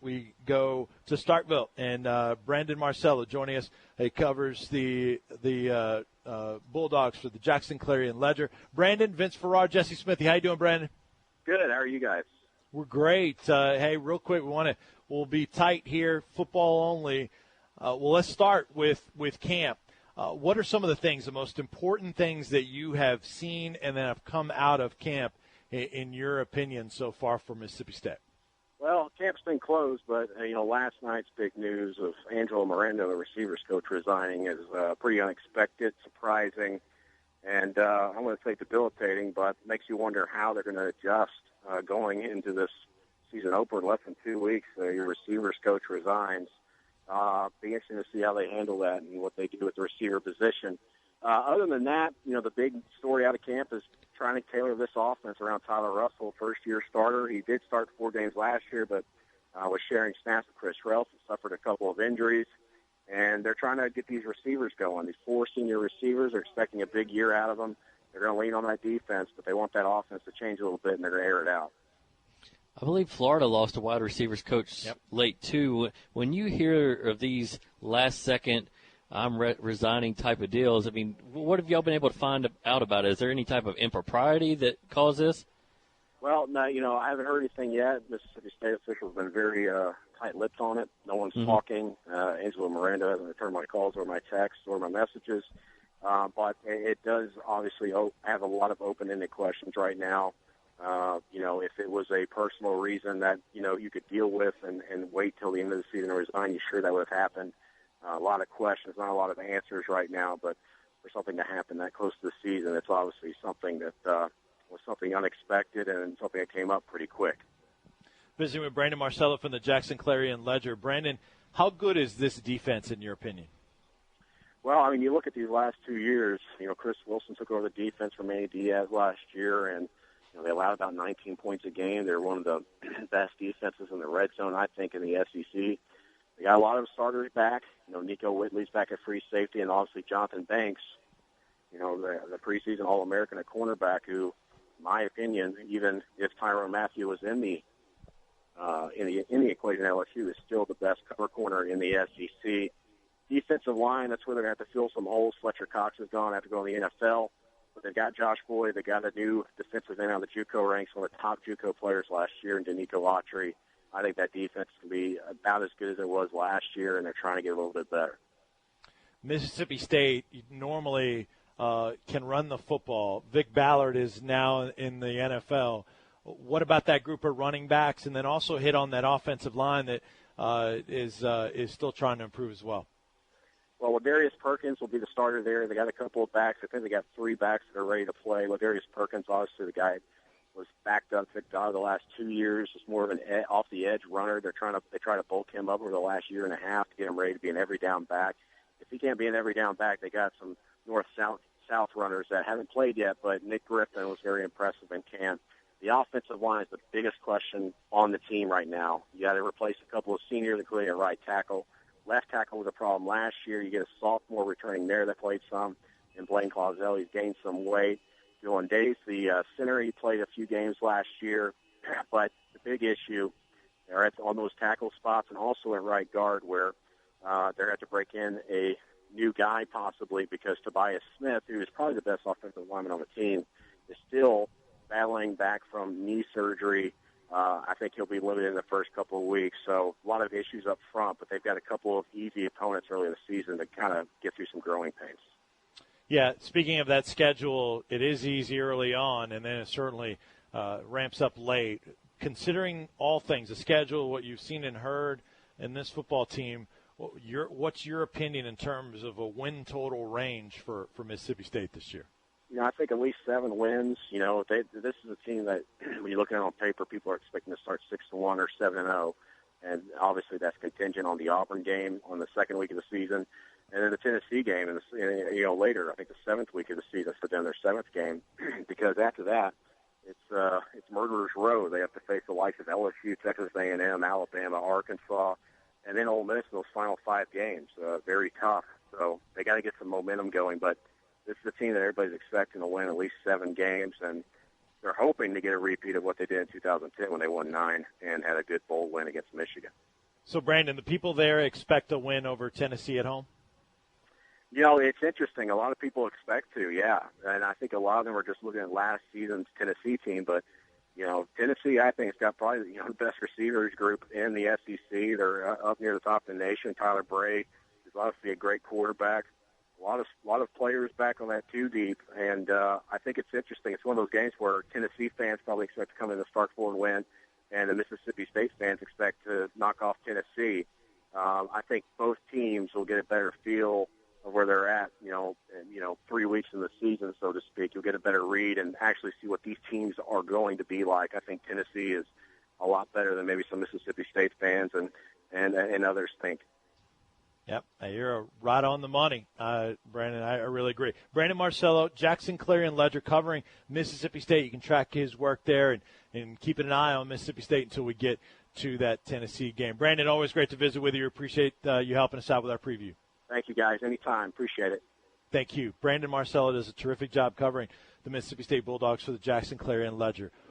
we go to Starkville, and Brandon Marcello joining us. He covers the Bulldogs for the Jackson Clarion Ledger. Brandon, Vince Farrar, Jesse Smithy. How you doing, Brandon? Good. How are you guys? We're great. Hey, real quick, we'll be tight here, football only. Well, let's start with camp. What are some of the most important things that you have seen and that have come out of camp, in your opinion, so far for Mississippi State? Well, camp's been closed, but, last night's big news of Angelo Miranda, the receivers coach, resigning is pretty unexpected, surprising, and I don't want to say debilitating, but makes you wonder how they're going to adjust going into this season opener in less than 2 weeks. Your receivers coach resigns. Be interesting to see how they handle that and what they do with the receiver position. Other than that, the big story out of camp is trying to tailor this offense around Tyler Russell, first-year starter. He did start 4 games last year, but was sharing snaps with Chris Relf, suffered a couple of injuries. And they're trying to get these receivers going. These 4 senior receivers are expecting a big year out of them. They're going to lean on that defense, but they want that offense to change a little bit, and they're going to air it out. I believe Florida lost a wide receivers coach late, too. When you hear of these last-second, I'm resigning type of deals, I mean, what have y'all been able to find out about it? Is there any type of impropriety that caused this? Well, no, I haven't heard anything yet. Mississippi State officials have been very tight-lipped on it. No one's talking. Angelo Miranda hasn't returned my calls or my texts or my messages. But it does obviously have a lot of open-ended questions right now. If it was a personal reason that, you could deal with and wait till the end of the season to resign, you sure that would have happened. A lot of questions, not a lot of answers right now, but for something to happen that close to the season, it's obviously something that was something unexpected and something that came up pretty quick. Visiting with Brandon Marcello from the Jackson Clarion Ledger. Brandon, how good is this defense in your opinion? Well, you look at these last 2 years, Chris Wilson took over the defense from Manny Diaz last year, and they allowed about 19 points a game. They're one of the best defenses in the red zone, I think, in the SEC. They got a lot of starters back. Nico Whitley's back at free safety, and obviously Jonathan Banks, the preseason All-American at cornerback, who, in my opinion, even if Tyrann Mathieu was in the equation at LSU, is still the best cover corner in the SEC. Defensive line, that's where they're going to have to fill some holes. Fletcher Cox is gone, have to go in the NFL. But they've got Josh Boyd. They got a new defensive end on the JUCO ranks, one of the top JUCO players last year, and Danico Autry. I think that defense can be about as good as it was last year, and they're trying to get a little bit better. Mississippi State normally can run the football. Vic Ballard is now in the NFL. What about that group of running backs? And then also hit on that offensive line that is still trying to improve as well. Well, Ladarius Perkins will be the starter there. They got a couple of backs. I think they got 3 backs that are ready to play. Ladarius Perkins, obviously, the guy was backed up, picked out the last 2 years. Just more of an off-the-edge runner. They try to bulk him up over the last year and a half to get him ready to be an every-down back. If he can't be an every-down back, they got some north-south runners that haven't played yet, but Nick Griffin was very impressive in camp. The offensive line is the biggest question on the team right now. You got to replace a couple of seniors, including a right tackle. Left tackle was a problem last year. You get a sophomore returning there that played some, and Blaine Clausell. He's gained some weight. Dylan Days, the center, he played a few games last year, but the big issue are on those tackle spots and also at right guard where they're going to have to break in a new guy possibly because Tobias Smith, who is probably the best offensive lineman on the team, is still battling back from knee surgery. I think he'll be limited in the first couple of weeks. So a lot of issues up front, but they've got a couple of easy opponents early in the season to kind of get through some growing pains. Yeah, speaking of that schedule, it is easy early on, and then it certainly ramps up late. Considering all things, the schedule, what you've seen and heard in this football team, what's your opinion in terms of a win total range for Mississippi State this year? I think at least 7 wins. This is a team that, when you look at it on paper, people are expecting to start 6-1 or 7-0, and obviously that's contingent on the Auburn game on the second week of the season, and then the Tennessee game, and later, I think the 7th week of the season, for them their 7th game, because after that, it's murderer's row. They have to face the likes of LSU, Texas A&M, Alabama, Arkansas, and then Ole Miss in those final 5 games. Very tough. So they got to get some momentum going, but this is a team that everybody's expecting to win at least 7 games, and they're hoping to get a repeat of what they did in 2010 when they won 9 and had a good bowl win against Michigan. So, Brandon, the people there expect a win over Tennessee at home? You know, it's interesting. A lot of people expect to, yeah. And I think a lot of them are just looking at last season's Tennessee team. But, you know, Tennessee, I think, has got probably, the best receivers group in the SEC. They're up near the top of the nation. Tyler Bray is obviously a great quarterback. A lot of players back on that two deep. And I think it's interesting. It's one of those games where Tennessee fans probably expect to come in and start 4 and win, and the Mississippi State fans expect to knock off Tennessee. I think both teams will get a better feel of where they're at, 3 weeks in the season, so to speak. You'll get a better read and actually see what these teams are going to be like. I think Tennessee is a lot better than maybe some Mississippi State fans and others think. Yep, you're right on the money, Brandon. I really agree. Brandon Marcello, Jackson Clarion Ledger, covering Mississippi State. You can track his work there and keep an eye on Mississippi State until we get to that Tennessee game. Brandon, always great to visit with you. Appreciate you helping us out with our preview. Thank you, guys. Anytime. Appreciate it. Thank you. Brandon Marcello does a terrific job covering the Mississippi State Bulldogs for the Jackson Clarion Ledger.